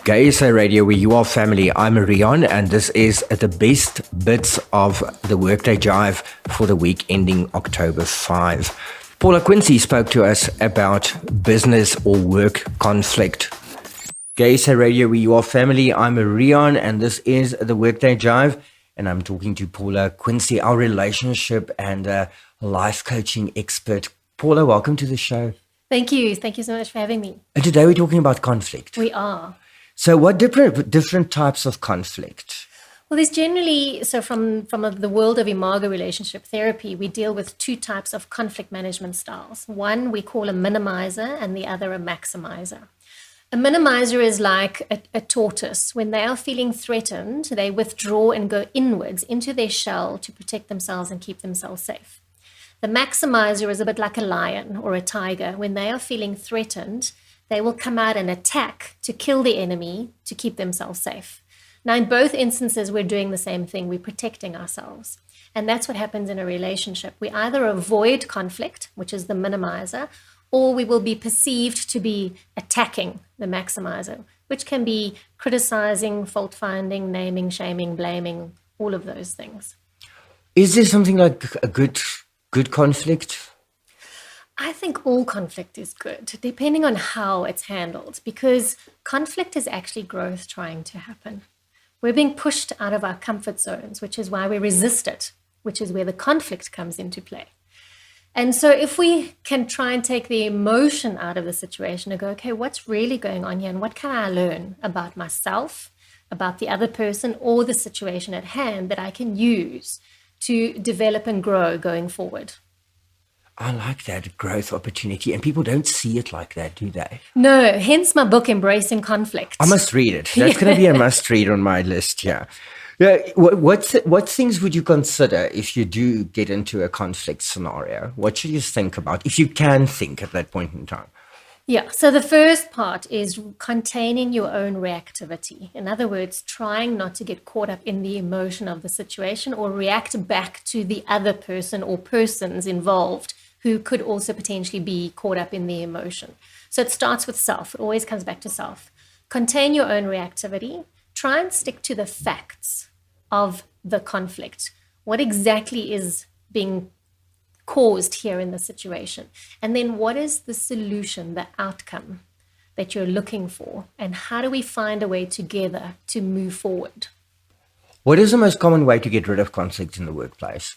Gayest Radio, where you are family. I'm Rian, and this is the best bits of the Workday Jive for the week ending October 5. Paula Quinsee spoke to us about business or work conflict. Gayest Radio, where you are family. I'm Rian, and this is the Workday Jive, and I'm talking to Paula Quinsee, our relationship and life coaching expert. Paula, welcome to the show. Thank you. Thank you so much for having me. And today we're talking about conflict. We are. So what different types of conflict? Well, there's generally, so from the world of imago relationship therapy, we deal with two types of conflict management styles. One we call a minimizer and the other a maximizer. A minimizer is like a tortoise. When they are feeling threatened, they withdraw and go inwards into their shell to protect themselves and keep themselves safe. The maximizer is a bit like a lion or a tiger. When they are feeling threatened, they will come out and attack to kill the enemy to keep themselves safe. Now, in both instances, we're doing the same thing. We're protecting ourselves. And that's what happens in a relationship. We either avoid conflict, which is the minimizer, or we will be perceived to be attacking the maximizer, which can be criticizing, fault finding, naming, shaming, blaming, all of those things. Is there something like a good conflict? I think all conflict is good, depending on how it's handled, because conflict is actually growth trying to happen. We're being pushed out of our comfort zones, which is why we resist it, which is where the conflict comes into play. And so if we can try and take the emotion out of the situation and go, okay, what's really going on here and what can I learn about myself, about the other person or the situation at hand that I can use to develop and grow going forward? I like that growth opportunity, and people don't see it like that, do they? No, hence my book, Embracing Conflict. I must read it. That's going to be a must read on my list, yeah. What things would you consider if you do get into a conflict scenario? What should you think about, if you can think at that point in time? Yeah, so the first part is containing your own reactivity. In other words, trying not to get caught up in the emotion of the situation or react back to the other person or persons involved who could also potentially be caught up in the emotion. So it starts with self. It always comes back to self. Contain your own reactivity. Try and stick to the facts of the conflict. What exactly is being caused here in the situation? And then what is the solution, the outcome that you're looking for? And how do we find a way together to move forward? What is the most common way to get rid of conflict in the workplace?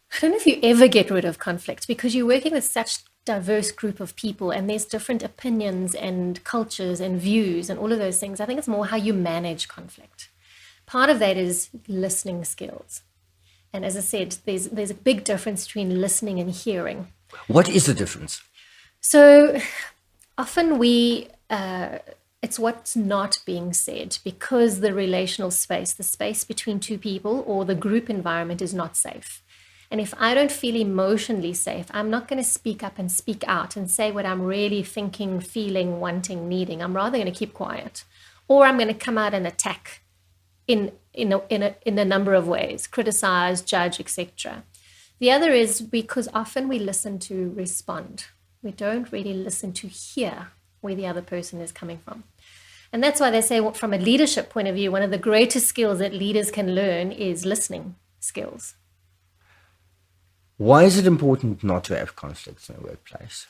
I don't know if you ever get rid of conflict because you're working with such diverse group of people and there's different opinions and cultures and views and all of those things. I think it's more how you manage conflict. Part of that is listening skills. And as I said, there's a big difference between listening and hearing. What is the difference? So often it's what's not being said because the relational space, the space between two people or the group environment is not safe. And if I don't feel emotionally safe, I'm not going to speak up and speak out and say what I'm really thinking, feeling, wanting, needing. I'm rather going to keep quiet. Or I'm going to come out and attack in a number of ways, criticize, judge, etc. The other is because often we listen to respond. We don't really listen to hear where the other person is coming from. And that's why they say from a leadership point of view, one of the greatest skills that leaders can learn is listening skills. Why is it important not to have conflicts in the workplace?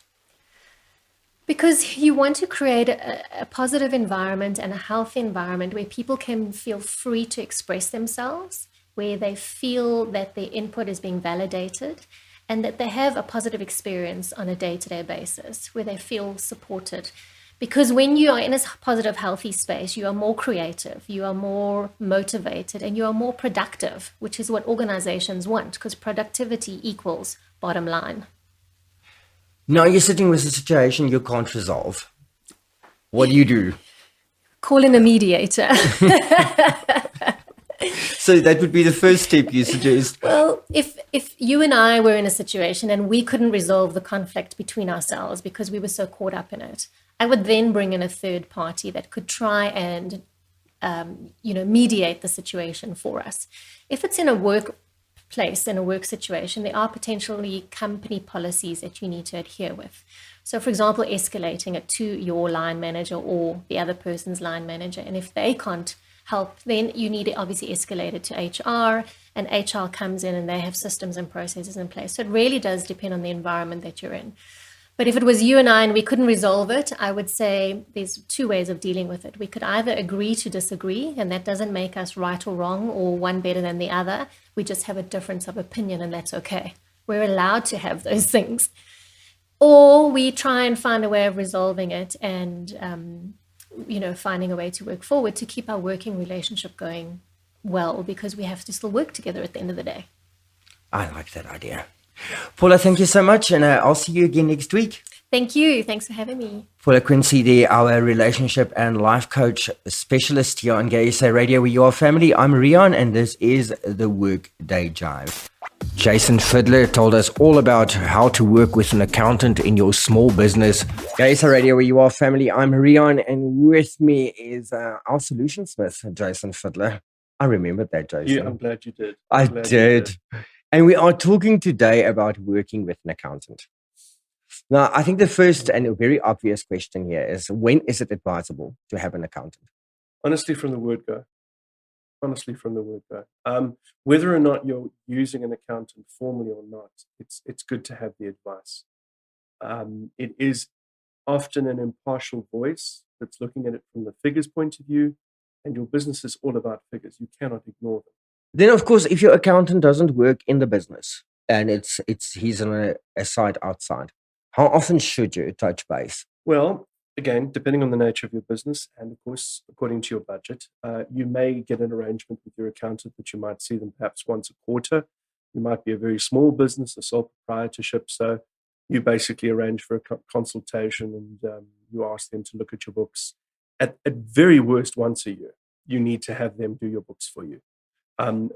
Because you want to create a positive environment and a healthy environment where people can feel free to express themselves, where they feel that their input is being validated, and that they have a positive experience on a day-to-day basis, where they feel supported. Because when you are in a positive, healthy space, you are more creative, you are more motivated, and you are more productive, which is what organizations want, because productivity equals bottom line. Now you're sitting with a situation you can't resolve. What do you do? Call in a mediator. So that would be the first step you suggest. Well, if you and I were in a situation and we couldn't resolve the conflict between ourselves because we were so caught up in it, I would then bring in a third party that could try and mediate the situation for us. If it's in a workplace, in a work situation, there are potentially company policies that you need to adhere with. So, for example, escalating it to your line manager or the other person's line manager. And if they can't help, then you need to obviously escalate it to HR, and HR comes in and they have systems and processes in place. So it really does depend on the environment that you're in. But if it was you and I and we couldn't resolve it, I would say there's two ways of dealing with it. We could either agree to disagree, and that doesn't make us right or wrong or one better than the other. We just have a difference of opinion, and that's okay. We're allowed to have those things. Or we try and find a way of resolving it and, finding a way to work forward to keep our working relationship going well, because we have to still work together at the end of the day. I like that idea. Paula, thank you so much, and I'll see you again next week. Thank you. Thanks for having me. Paula Quinsee, our relationship and life coach specialist here on Gayest Radio, where you are family. I'm Rian, and this is the Workday Jive. Jason Fiddler told us all about how to work with an accountant in your small business. Gayest Radio, where you are family. I'm Rian, and with me is our solution smith, Jason Fiddler. I remembered that, Jason. Yeah, I'm glad you did. I did. And we are talking today about working with an accountant. Now, I think the first and a very obvious question here is, when is it advisable to have an accountant? Honestly, from the word go. Whether or not you're using an accountant formally or not, it's good to have the advice. It is often an impartial voice that's looking at it from the figures point of view, and your business is all about figures. You cannot ignore them. Then, of course, if your accountant doesn't work in the business and he's on a site outside, how often should you touch base? Well, again, depending on the nature of your business and, of course, according to your budget, you may get an arrangement with your accountant that you might see them perhaps once a quarter. You might be a very small business, a sole proprietorship, so you basically arrange for a consultation and you ask them to look at your books. At very worst, once a year, you need to have them do your books for you.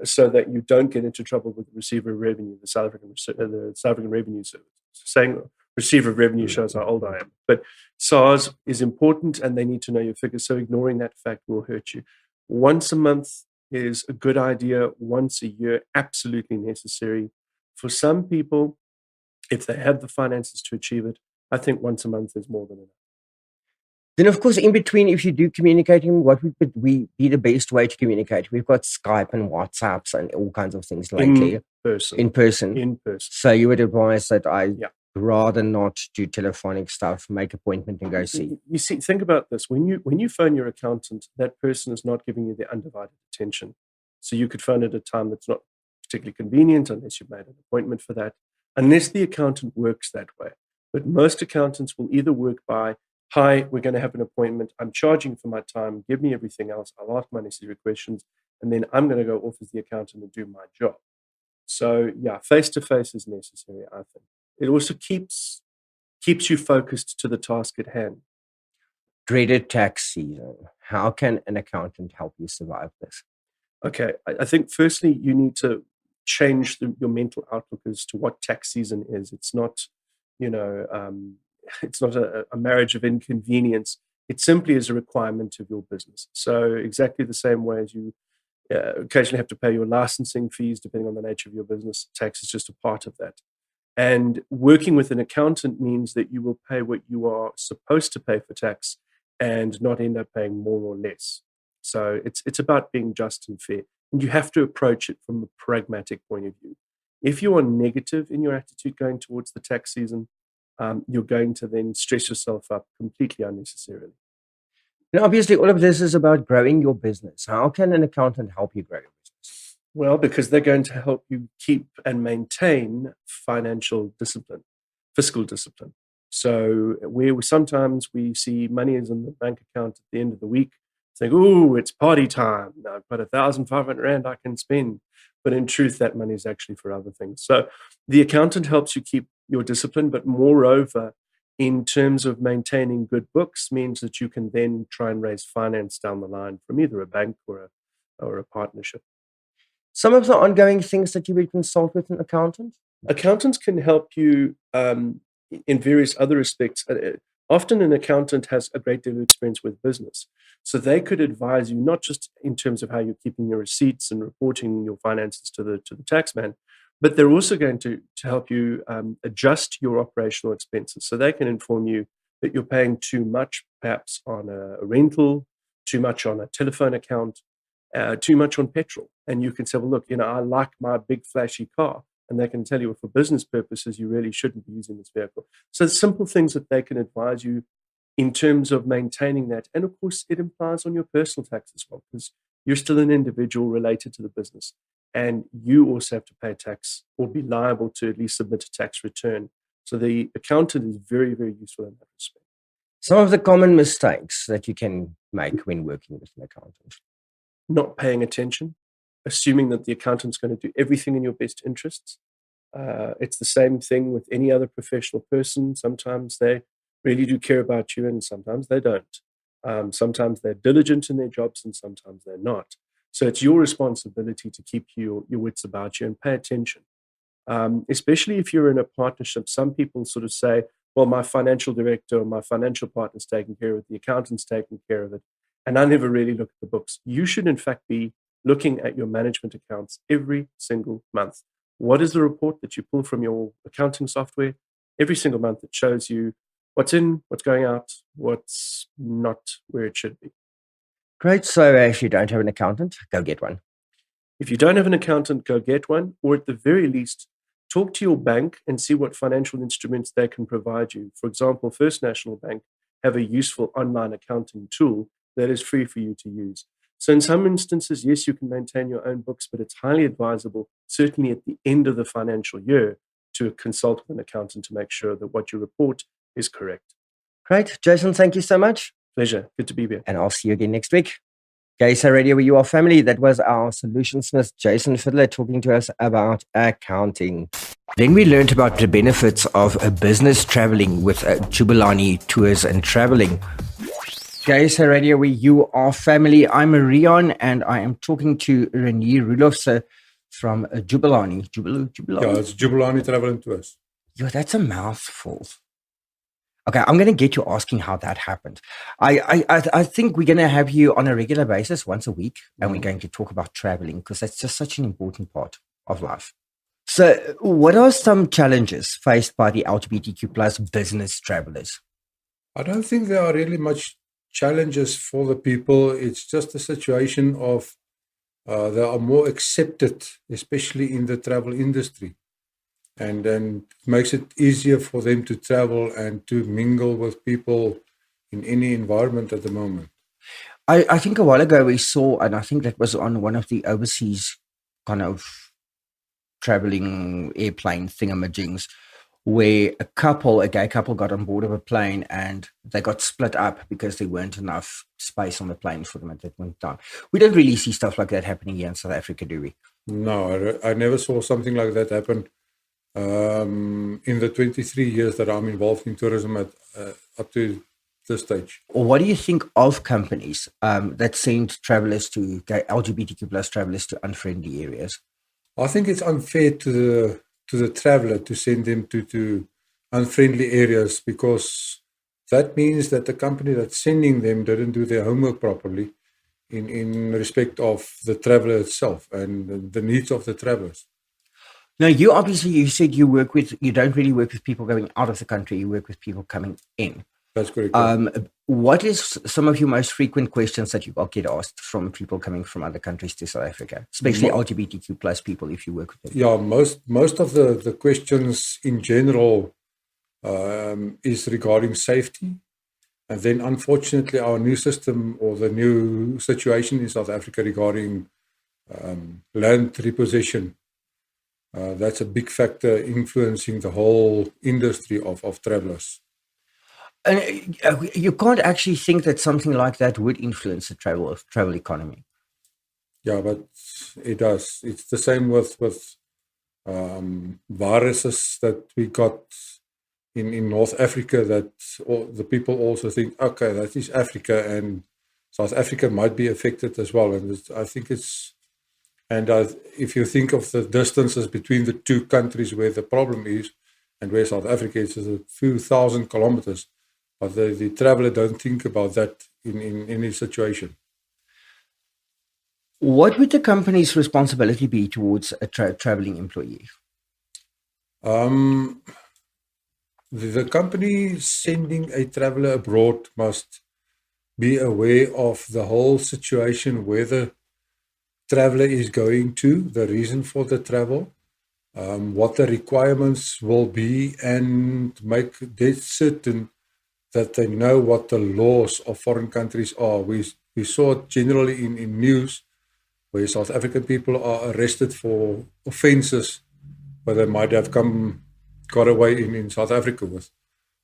So that you don't get into trouble with the receiver of revenue, the South African Revenue Service. Saying receiver of revenue shows how old I am. But SARS is important, and they need to know your figures. So ignoring that fact will hurt you. Once a month is a good idea. Once a year, absolutely necessary. For some people, if they have the finances to achieve it, I think once a month is more than enough. Then, of course, in between, if you do communicating, what would be the best way to communicate? We've got Skype and WhatsApps and all kinds of things lately. In person. So you would advise that I rather not do telephonic stuff, make appointment and go see. You see, think about this. When you phone your accountant, that person is not giving you their undivided attention. So you could phone at a time that's not particularly convenient unless you've made an appointment for that, unless the accountant works that way. But most accountants will either work by, hi, we're going to have an appointment. I'm charging for my time. Give me everything else. I'll ask my necessary questions. And then I'm going to go off as the accountant and do my job. So, yeah, face-to-face is necessary, I think. It also keeps you focused to the task at hand. Dreaded tax season. How can an accountant help you survive this? Okay, I think firstly, you need to change your mental outlook as to what tax season is. It's not, it's not a marriage of inconvenience. It simply is a requirement of your business. So exactly the same way as you occasionally have to pay your licensing fees, depending on the nature of your business, tax is just a part of that. And working with an accountant means that you will pay what you are supposed to pay for tax and not end up paying more or less. So it's about being just and fair. And you have to approach it from a pragmatic point of view. If you are negative in your attitude going towards the tax season, you're going to then stress yourself up completely unnecessarily. And obviously, all of this is about growing your business. How can an accountant help you grow your business? Well, because they're going to help you keep and maintain financial discipline, fiscal discipline. So where sometimes we see money is in the bank account at the end of the week, think, oh, it's party time. Now I've got 1,500 Rand I can spend. But in truth, that money is actually for other things. So the accountant helps you keep your discipline, but moreover, in terms of maintaining good books, means that you can then try and raise finance down the line from either a bank or a partnership. Some of the ongoing things that you would consult with an accountant? Accountants can help you in various other aspects. Often an accountant has a great deal of experience with business. So they could advise you not just in terms of how you're keeping your receipts and reporting your finances to the taxman, but they're also going to help you adjust your operational expenses. So they can inform you that you're paying too much, perhaps on a rental, too much on a telephone account, too much on petrol. And you can say, well, look, I like my big flashy car. And they can tell you, for business purposes, you really shouldn't be using this vehicle. So simple things that they can advise you in terms of maintaining that. And of course, it implies on your personal tax as well, because you're still an individual related to the business. And you also have to pay tax or be liable to at least submit a tax return. So the accountant is very, very useful in that respect. Some of the common mistakes that you can make when working with an accountant. Not paying attention, assuming that the accountant's going to do everything in your best interests. It's the same thing with any other professional person. Sometimes they really do care about you and sometimes they don't. Sometimes they're diligent in their jobs and sometimes they're not. So it's your responsibility to keep your wits about you and pay attention. Especially if you're in a partnership, some people sort of say, well, my financial director or my financial partner's taking care of it, the accountant's taking care of it, and I never really look at the books. You should, in fact, be looking at your management accounts every single month. What is the report that you pull from your accounting software every single month that shows you what's in, what's going out, what's not where it should be? Great. So if you don't have an accountant, go get one. If you don't have an accountant, go get one, or at the very least, talk to your bank and see what financial instruments they can provide you. For example, First National Bank have a useful online accounting tool that is free for you to use. So in some instances, yes, you can maintain your own books, but it's highly advisable, certainly at the end of the financial year, to consult with an accountant to make sure that what you report is correct. Great. Jason, thank you so much. Pleasure. Good to be here. And I'll see you again next week. Gayest Radio, where you are family. That was our Solutionsmith, Jason Fiddler, talking to us about accounting. Then we learned about the benefits of a business traveling with Jubulani Tours and Traveling. Gayest Radio, where you are family. I'm Rian, and I am talking to Renee Rudolphs from Jubulani. Jubulani. Yeah, it's Jubulani Travel and Tours. Yo, that's a mouthful. Okay, I'm going to get you asking how that happened. I think we're going to have you on a regular basis once a week, and we're going to talk about traveling because that's just such an important part of life. So what are some challenges faced by the LGBTQ plus business travelers? I don't think there are really much challenges for the people. It's just a situation of they are more accepted, especially in the travel industry. And then it makes it easier for them to travel and to mingle with people in any environment at the moment. I think a while ago we saw, and I think that was on one of the overseas kind of traveling airplane thingamajigs, where a gay couple got on board of a plane and they got split up because there weren't enough space on the plane for them at that point in time. We don't really see stuff like that happening here in South Africa, do we? No, I never saw something like that happen. In the 23 years that I'm involved in tourism up to this stage. Or what do you think of companies that send travelers LGBTQ plus travelers to unfriendly areas? I think it's unfair to the traveler to send them to unfriendly areas, because that means that the company that's sending them didn't do their homework properly in respect of the traveler itself and the needs of the travelers. Now, you said you don't really work with people going out of the country, you work with people coming in. That's correct. What is some of your most frequent questions that you get asked from people coming from other countries to South Africa, especially LGBTQ plus people, if you work with them? Yeah, most of the questions in general is regarding safety. And then unfortunately our new system or the new situation in South Africa regarding land repossession, that's a big factor influencing the whole industry of travelers. And you can't actually think that something like that would influence the travel economy. Yeah, but it does. It's the same with viruses that we got in North Africa, that the people also think, okay, that is Africa, and South Africa might be affected as well. And I think if you think of the distances between the two countries where the problem is and where South Africa is a few thousand kilometers, but the traveler don't think about that in any situation. What would the company's responsibility be towards a traveling employee? Um, the company sending a traveler abroad must be aware of the whole situation, where the traveler is going to, the reason for the travel, what the requirements will be, and make dead certain that they know what the laws of foreign countries are. We saw it generally in news where South African people are arrested for offences where they might have got away in South Africa with,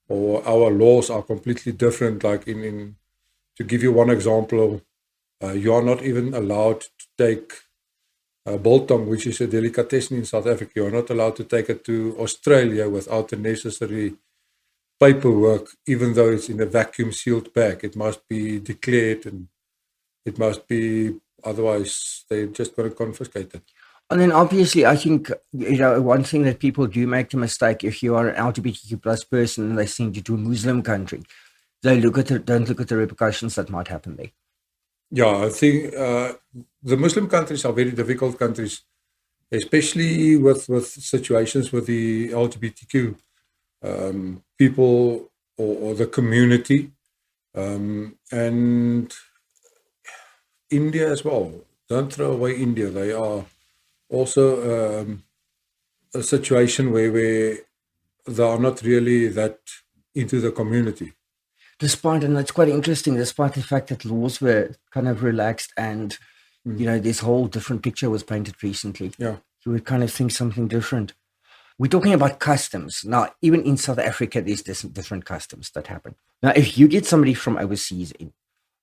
or our laws are completely different. Like to give you one example, you are not even allowed to take biltong, which is a delicatessen in South Africa. You are not allowed to take it to Australia without the necessary paperwork, even though it's in a vacuum sealed bag. It must be declared, and it must be, otherwise they're just going to confiscate it. And then obviously, I think, one thing that people do make the mistake, if you are an LGBTQ plus person and they send you to a Muslim country, they don't look at the repercussions that might happen there. Yeah, I think the Muslim countries are very difficult countries, especially with situations with the LGBTQ people or the community, and India as well. Don't throw away India. They are also a situation where they are not really that into the community. And it's quite interesting, despite the fact that laws were kind of relaxed and, this whole different picture was painted recently. Yeah. You would kind of think something different. We're talking about customs. Now, even in South Africa, there's different customs that happen. Now, if you get somebody from overseas in,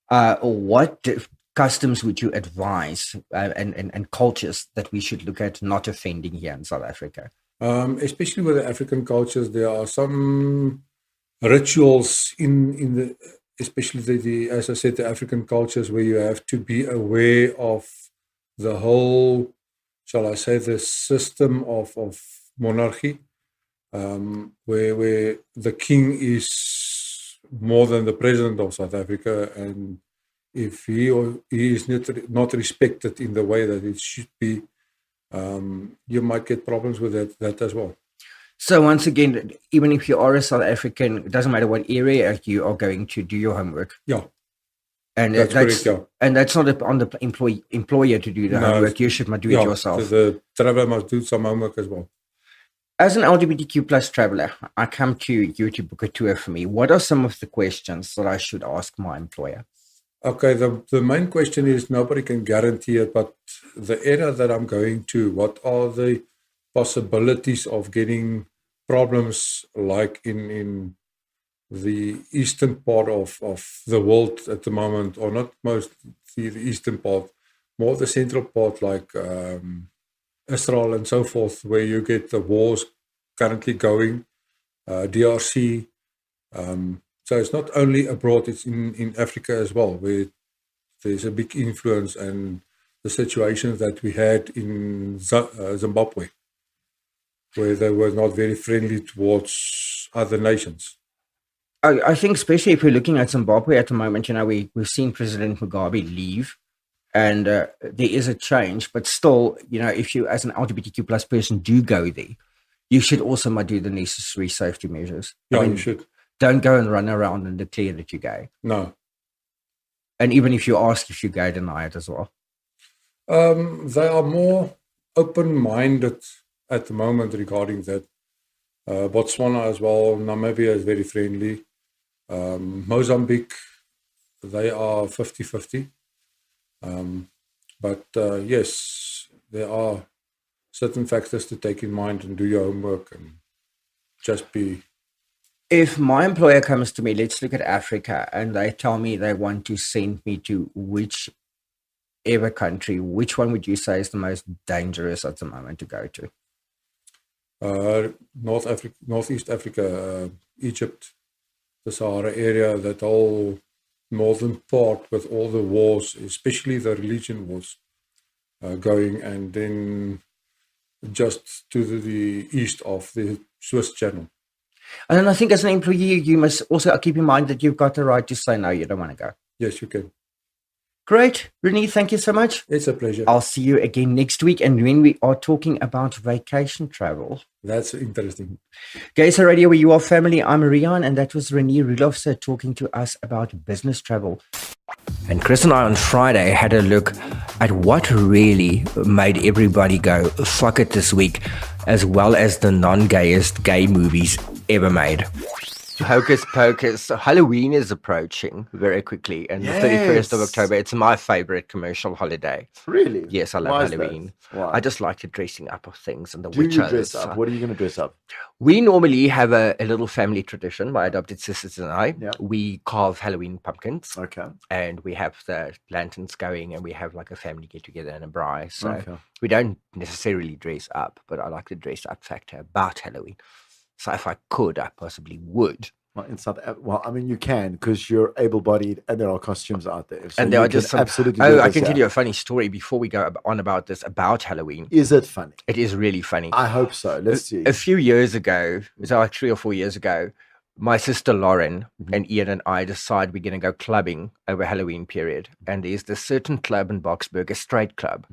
what customs would you advise and cultures that we should look at not offending here in South Africa? Especially with the African cultures, there are some rituals in the, especially the as I said, the African cultures, where you have to be aware of the whole, shall I say, the system of monarchy, where the king is more than the president of South Africa, and if he is not respected in the way that it should be, you might get problems with that as well. So once again, even if you are a South African, it doesn't matter what area you are going to do your homework. Yeah. And that's correct, yeah. And that's not on the employer to do the homework. You should do it yourself. The traveler must do some homework as well. As an LGBTQ plus traveler, I come to you to book a tour for me. What are some of the questions that I should ask my employer? Okay, the main question is, nobody can guarantee it, but the area that I'm going to, what are the possibilities of getting problems like in the eastern part of the world at the moment, or not mostly the eastern part, more the central part, like Israel and so forth, where you get the wars currently going, DRC. So it's not only abroad, it's in Africa as well, where there's a big influence, and the situations that we had in Zimbabwe, where they were not very friendly towards other nations. I think especially if we're looking at Zimbabwe at the moment, we've seen President Mugabe leave, and there is a change, but still, if you as an LGBTQ plus person do go there, you should also do the necessary safety measures. Yeah, you should. Don't go and run around and declare that you're gay. No. And even if you ask if you're gay, deny it as well. They are more open-minded at the moment regarding that. Botswana as well. Namibia is very friendly. Mozambique, they are 50-50. But yes, there are certain factors to take in mind, and do your homework and just be. If my employer comes to me, let's look at Africa, and they tell me they want to send me to whichever country, which one would you say is the most dangerous at the moment to go to? Northeast Africa, Egypt, the Sahara area, that whole northern part with all the wars, especially the religion wars going, and then just to the east of the Swiss Channel. And then I think as an employee, you must also keep in mind that you've got the right to say, no, you don't want to go. Yes, you can. Great. Renee, thank you so much. It's a pleasure. I'll see you again next week. And when we are talking about vacation travel. That's interesting. Gayest Radio, where you are family. I'm Rian, and that was Renee Rudolfse talking to us about business travel. And Chris and I on Friday had a look at what really made everybody go, fuck it this week, as well as the non-gayest gay movies ever made. Hocus Pocus. Halloween is approaching very quickly, and the 31st of October. It's my favorite commercial holiday. Really? Yes, I love Why is Halloween. Why? I just like the dressing up of things and the Do you witches. dress up? What are you going to dress up? We normally have a little family tradition. My adopted sisters and I. Yeah. We carve Halloween pumpkins, Okay. and we have the lanterns going, and we have like a family get together and a braai. So Okay. we don't necessarily dress up, but I like the dress up factor about Halloween. So if I could, I possibly would. Well, I mean, you can because you're able-bodied, and there are costumes out there. So And there you are just can some. absolutely. Oh, do I this, can tell yeah. you a funny story before we go on about this about Halloween. Is it funny? It is really funny. I hope so. Let's see. A few years ago, it was like 3 or 4 years ago, my sister Lauren and Ian and I decide we're going to go clubbing over Halloween period. And there's this certain club in Boksburg, a straight club,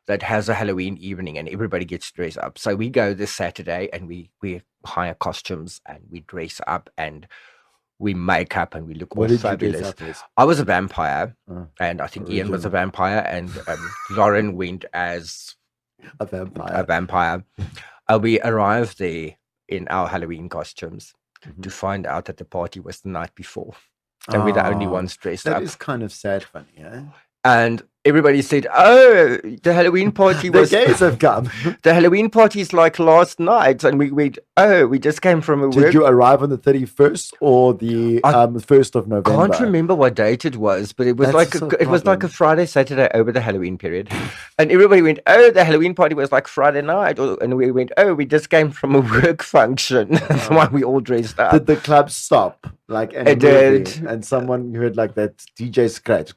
that has a Halloween evening, and everybody gets dressed up. So we go this Saturday, and we hire costumes, and we dress up, and we make up, and we look all What did you fabulous. dress up as? I was a vampire, Oh, and I think Ian was a original. vampire, and Lauren went as A a vampire. vampire. We arrived there in our Halloween costumes to find out that the party was the night before, and we're the only Oh, ones dressed That up. is kind of sad, funny, eh? And everybody said, "Oh, the Halloween party The was gays have come. the Halloween party's like last night," and we went, "Oh, we just came from a Did work." you arrive on the 31st or the I 1st of November? Can't remember what date it was, but it was That's like the it was like a problem. Friday, Saturday over the Halloween period, and everybody went, "Oh, the Halloween party was like Friday night," and we went, "Oh, we just came from a work function." That's why we all dressed up. Did the club stop? Like in a It movie, did. and someone heard like that DJ scratch.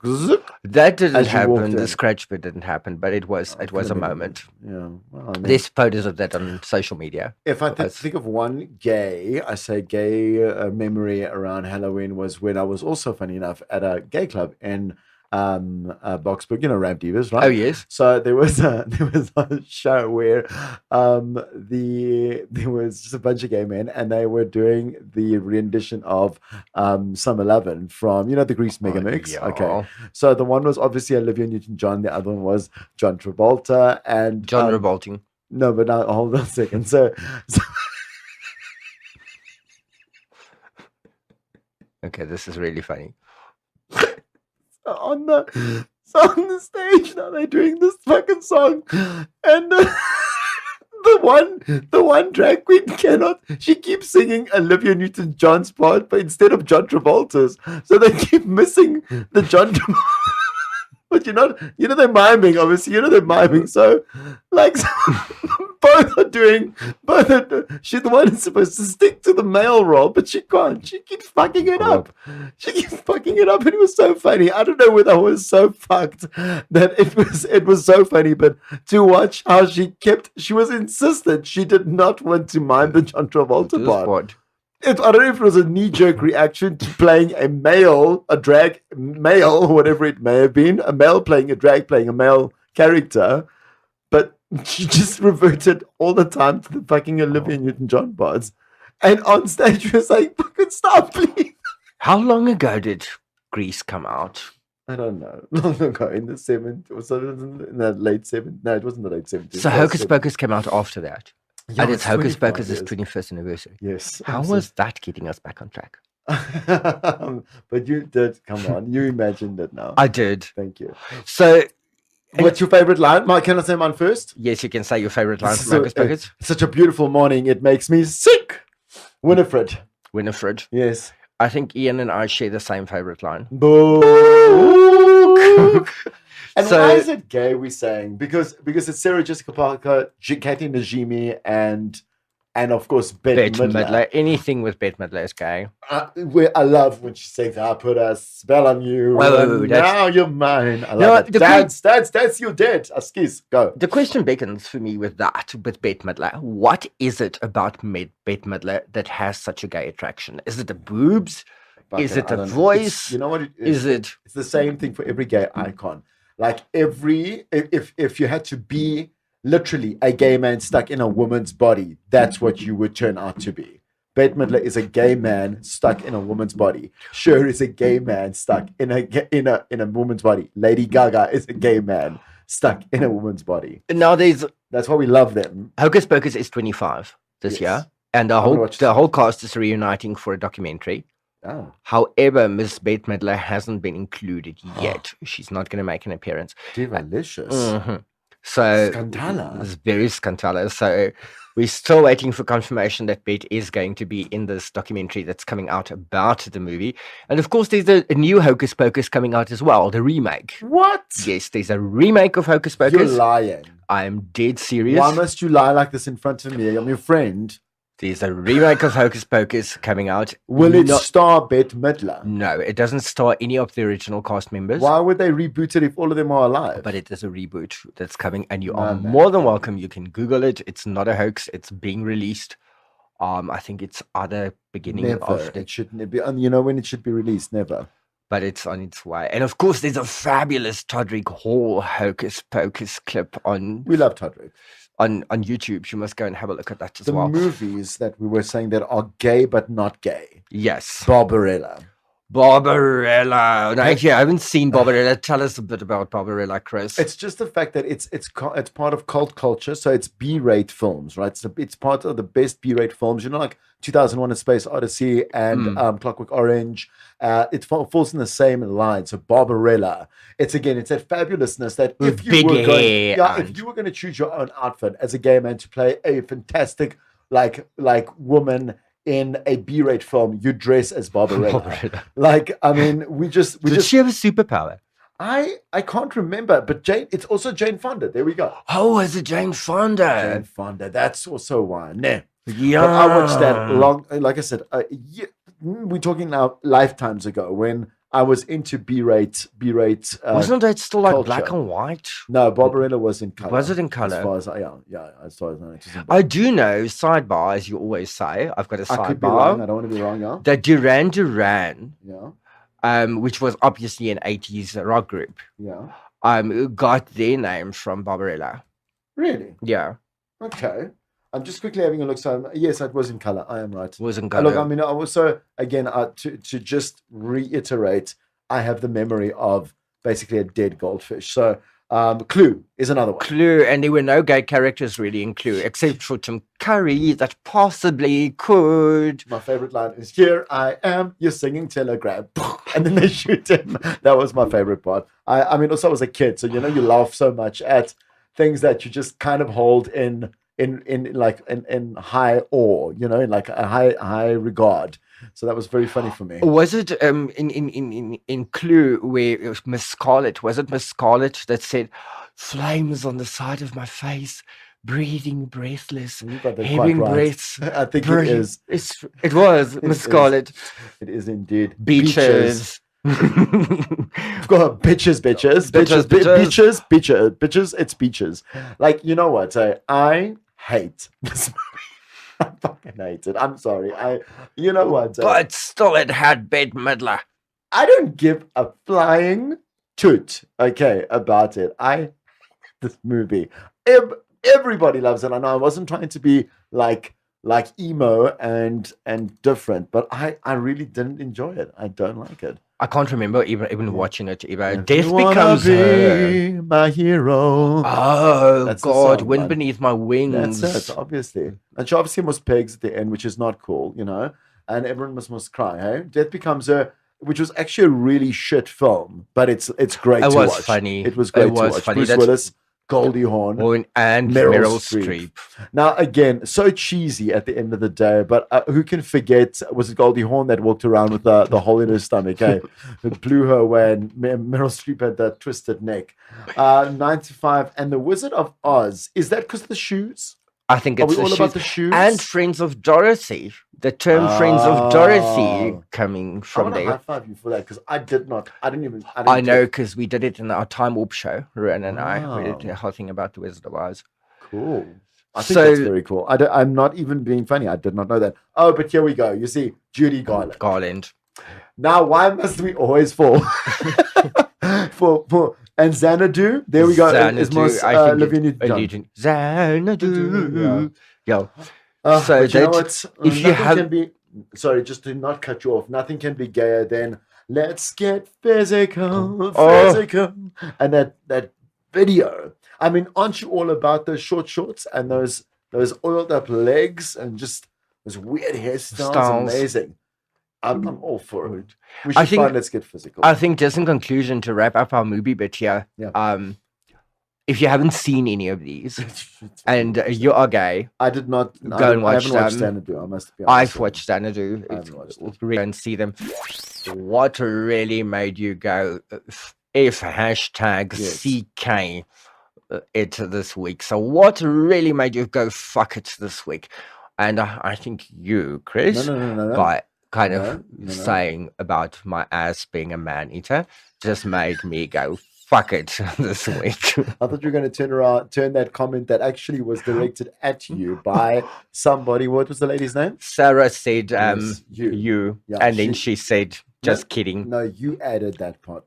That didn't as you walked happen. The in. scratch bit didn't happen, but it was a moment. Yeah. Well, I mean, There's photos of that on social media. if I was- think of one gay, I say gay memory around Halloween was when I was also, funny enough, at a gay club in Boksburg, Ramp Divas, right? Oh yes, So there was a show where there was just a bunch of gay men, and they were doing the rendition of Summer Lovin' from the Grease Mega Mix. yeah. Okay, so the one was obviously Olivia Newton-John, the other one was John Travolta, and John Revolting. no, but now hold on a second. So Okay, this is really funny. on the stage now they're doing this fucking song, and the one drag queen she keeps singing Olivia Newton-John's part, but instead of John Travolta's, so they keep missing the John Travolta. But they're miming, obviously, they're miming, so like both are the one is supposed to stick to the male role, but she can't. She keeps fucking it up. And it was so funny. I don't know whether I was so fucked that it was so funny, but to watch how she was insistent she did not want to mime the John Travolta This part. part. I don't know if it was a knee-jerk reaction to playing a drag male, whatever it may have been, a male playing a male character, but she just reverted all the time to the fucking Olivia Newton-John parts. And on stage, she was like, fucking stop, please. How long ago did Grease come out? I don't know. Long ago, in the 70s, in the late 70s. No, it wasn't the late 70s. So Hocus Pocus came out after that. Yeah, And it's Hocus 25 Pocus' years. 21st anniversary. Yes. How was that getting us back on track? But you did, come on. You imagined it now. I did. Thank you. So, What's your favorite line? Can I say mine first? yes, you can say your favorite line from So, Hocus Pocus. It's such a beautiful morning. It makes me sick. Winifred. Winifred. Yes. I think Ian and I share the same favorite line. Boo. And So- why is it gay, we're saying? Because it's Sarah Jessica Parker, Katie Najimy, and of course, Bette Bette Midler. Midler. Anything with Bette Midler is gay. I love when she says, I put a spell on you. Oh, and that's- now you're mine. I No, love it. the That's you dead. Askis, go. The question beckons for me with Bette Midler. What is it about Bette Midler that has such a gay attraction? Is it the boobs? Is it I a don't know. voice? You know what? Is it? It's the same thing for every gay icon. Like if you had to be literally a gay man stuck in a woman's body, that's what you would turn out to be. Bette Midler is a gay man stuck in a woman's body. Cher is a gay man stuck in a woman's body. Lady Gaga is a gay man stuck in a woman's body. Now there's That's why we love them. Hocus Pocus is 25 this Yes. year, and I'm gonna watch the whole cast is reuniting for a documentary. Oh, However, Miss Bette Midler hasn't been included yet. She's not going to make an appearance. delicious. Mhm. So Scandala. it's very scandalous. So we're still waiting for confirmation that Bette is going to be in this documentary that's coming out about the movie. And of course, there's a new Hocus Pocus coming out as well, the remake. What? Yes, there's a remake of Hocus You're Pocus. lying. I'm dead serious. Why must you lie like this in front of me? I'm your friend. There's a remake of Hocus Pocus coming out. Will it No- star Bette Midler? No, it doesn't star any of the original cast members. Why would they reboot it if all of them are alive? But it is a reboot that's coming, and you No, are man. more than welcome. You can Google it. It's not a hoax. It's being released. I think it's either beginning Never. of the, It shouldn't be. And you know when it should be released? Never. but it's on its way. And of course, there's a fabulous Todrick Hall Hocus Pocus clip on We love Todrick. YouTube. You must go and have a look at that as The well. movies that we were saying that are gay but not gay. Yes, Barbarella. Barbarella. No, actually, I haven't seen Barbarella. Tell us a bit about Barbarella, Chris. It's just the fact that it's part of cult culture. So it's B-rate films, right? So it's part of the best B-rate films. You know, like 2001: A Space Odyssey and Clockwork Orange. It falls in the same line. So Barbarella. It's that fabulousness that With if you big were hair going, if and- you were going to choose your own outfit as a gay man to play a fantastic like woman in a B-rate film, you dress as Barbarella. Barbarella. Like, I mean, we Did just she have a superpower? I can't remember, but it's also Jane Fonda. There we go. Oh, is it Jane Fonda? Jane Fonda. That's also why. Nah. Yeah. But I watched that long, like I said, we're talking now lifetimes ago when I was into B-rate. Wasn't it still like culture. black and white? No, Barbarella was in color. Was it in As color? far as as far as I know. it was in I do know, sidebar, as you always say, I've got a I could be wrong. I sidebar. don't want to be wrong, yeah. That Duran Duran, Yeah. which was obviously an 80s rock group, Yeah. got their name from Barbarella. Really? Yeah, Okay. I'm just quickly having a look. So yes, it was in color. I am right. it wasn't Look, I color. mean, I also, again, to just reiterate, I have the memory of basically a dead goldfish. So, Clue is another one. Clue, and there were no gay characters really in Clue, except for Tim Curry that possibly could. My favorite line is, "Here I am, you're singing Telegram," and then they shoot him. That was my favorite part. I mean, also I was a kid, so you know, you laugh so much at things that you just kind of hold in high awe, you know, in like a high regard. So that was very funny for me. Was it in Clue where it was Miss Scarlet? Was it Miss Scarlet that said, "Flames on the side of my face, breathing breathless, You got that having quite right. breaths." I think Brilliant. it is. It was It Miss is. Scarlet. It is indeed. Beaches. Go on, bitches. It's beaches. Like, you know what? I hate this movie. I fucking hate it. I'm sorry. You know what? But still, it had Bette Midler. I don't give a flying toot, okay, about it. I hate this movie. Everybody loves it. I know I wasn't trying to be like emo and different, but I really didn't enjoy it. I don't like it. I can't remember even watching it. Ever. If Death you wanna becomes her. be my hero. Oh That's the God! song, Wind man. beneath my wings. That's it, obviously. And she obviously was pegs at the end, which is not cool, you know. And everyone must cry. Hey, Death Becomes Her, which was actually a really shit film, but it's great It to was watch. funny. It was It great to was watch. funny. Bruce That's- Willis, Goldie Hawn. And Meryl Meryl Streep. Streep. Now, again, so cheesy at the end of the day, but who can forget, was it Goldie Hawn that walked around with the hole in her stomach, eh? It blew her away, and Meryl Streep had that twisted neck. 9 to 5, and The Wizard of Oz. Is that because of the shoes? I think Are it's we the all about shoes. the shoes? And Friends of Dorothy. The term Friends of Dorothy Oh. coming I from want to high there. five you for that, because I didn't I know because we did it in our Time Warp show, Ruan and I. We did Wow. the whole thing about the Wizard of Oz. Cool. I think So- that's very cool. I'm not even being funny. I did not know that. Oh, but here we go. You see, Judy Garland. Garland. Now, why must we always fall for and Xanadu? There we go. It's most Olivia Newton-John. Xanadu. Yeah. So So but you know that what? if you Nothing have- can be. Sorry, just to not cut you off. Nothing can be gayer than "Let's get physical, Oh. physical," and that video. I mean, aren't you all about those short shorts and those oiled up legs and just those weird hairstyles? Styles. Amazing. I'm all for it. We I should think- find Let's Get Physical. I think just in conclusion to wrap up our movie bit here, Yeah. if you haven't seen any of these and you are gay, I did not Go and watch I haven't watched them. Xanadu. I must be honest. I've watched Xanadu. I haven't watched it. Read and see them. What really made you go F hashtag Yes. CK it this week? So what really made you go fuck it this week? And I think you, Chris, No. by kind of No. saying about my ass being a man eater just made me go fuck it this week. I thought you were going to turn that comment that actually was directed at you by somebody. What was the lady's name? Sarah said Yes, you. you Yeah, and then she said just No, kidding. No, you added that part.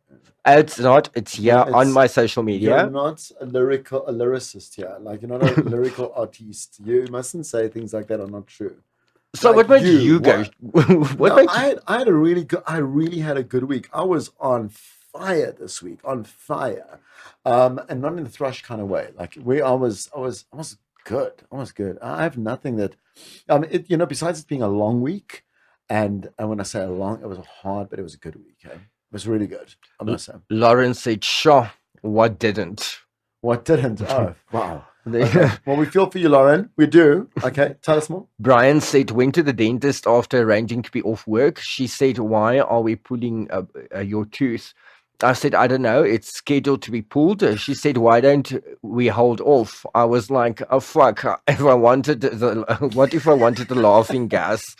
It's not. It's here It's- on my social media. You're not a lyricist here. Like, you're not a lyrical artist. You mustn't say things like that are not true. So like what made you, you go? What No, made I had a really good. I really had a good week. I was on fire this week, on fire, and not in the thrush kind of way. Like I was good. I was good. I have nothing that, besides it being a long week, and when I say a long, it was hard, but it was a good week. It was really good. I must say. Lauren said, "Sure, what didn't?" What didn't? Oh, wow. Okay. Well, we feel for you, Lauren. We do. Okay, tell us more. Brian said, went to the dentist after arranging to be off work. She said, "Why are we pulling your tooth?" I said, "I don't know. It's scheduled to be pulled." She said, "Why don't we hold off?" I was like, "Oh fuck! If I wanted what if I wanted the laughing gas?"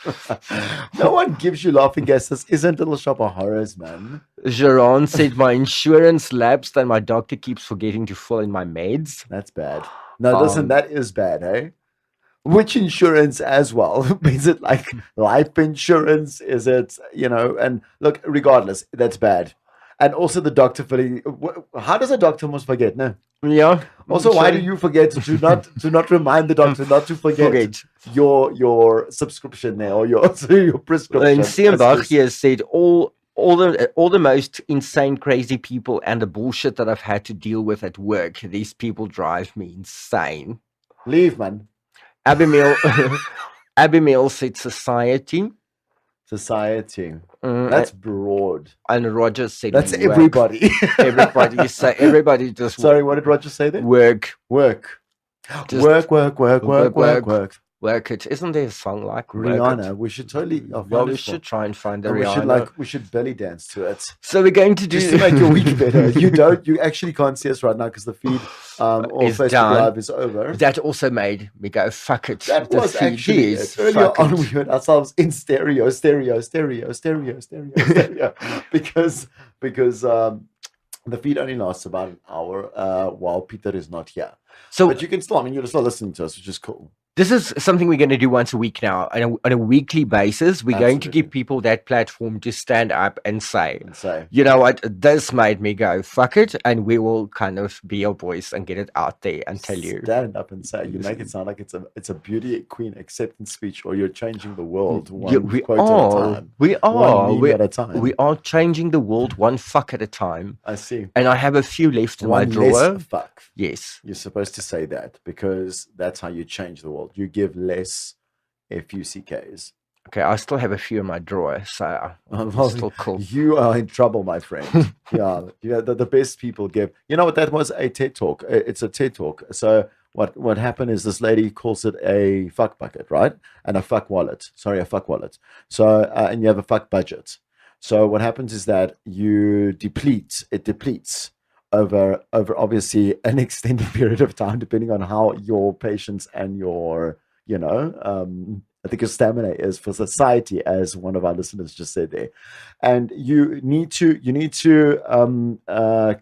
No one gives you laughing gas. This isn't Little Shop of Horrors, man. Jeron said, "My insurance lapsed and my doctor keeps forgetting to fill in my meds." That's bad. No, listen, Um, that is bad, eh? Which insurance as well? Is it like life insurance? Is it, and look, regardless, that's bad. And also the doctor filling. How does a doctor almost forget? No. Yeah. Also, why do Sorry. you forget to not remind the doctor not to forget your subscription there or your prescription? And CM That's Bach just- here said all the most insane, crazy people and the bullshit that I've had to deal with at work. These people drive me insane. Leave, man. Abimael said society. Society. Mm, That's broad. and Roger said That's work. everybody. Everybody say everybody just Sorry, what did Roger say there? work. Work. Just Work. Work it. Isn't there a song like Work It? Rihanna. We should totally. Well, we should try and find the We Rihanna. should we should belly dance to it So we're going to do just to make your week better. You actually can't see us right now because the feed or Is Facebook done. Live is over. That also made me go fuck it. That The was feed actually is it. Earlier fuck on. it. We heard ourselves in stereo, because the feed only lasts about an hour while Peter is not here. So But you can still, you're still listening to us, which is cool. this is something we're going to do once a week now, on a weekly basis. We're going to Absolutely. give people that platform to stand up and say, And say, you know what, this made me go fuck it, and we will kind of be your voice and get it out there and tell you. stand up and say. You make it sound like it's a beauty queen acceptance speech, or you're changing the world one Yeah, we quote at a are. time. We One are. meme We, at a time. we are changing the world one fuck at a time. I see. And I have a few left in my One drawer. less fuck. Yes. You're supposed to say that because that's how you change the world. You give less FUCKs. Okay, I still have a few in my drawer, so Oh, it's well, still cool. You are in trouble, my friend. yeah, the best people give. You know what? That was a TED talk. It's a TED talk. So what happened is this lady calls it a fuck bucket, right? And a fuck wallet. Sorry, a fuck wallet. So and you have a fuck budget. So what happens is that you deplete. It depletes over obviously an extended period of time, depending on how your patience and your I think your stamina is for society, as one of our listeners just said there. And you need to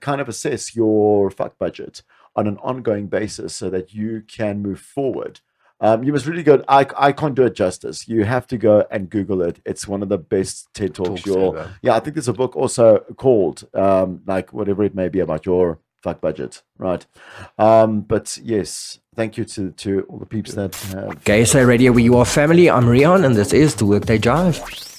kind of assess your fuck budget on an ongoing basis so that you can move forward You must really go. I can't do it justice. You have to go and Google it. It's one of the best TED Talks. I think there's a book also called like whatever it may be about your fuck budget, right? But yes, thank you to all the peeps that have. Gayest Radio, where you are family. I'm Rian, and this is the Workday Jive.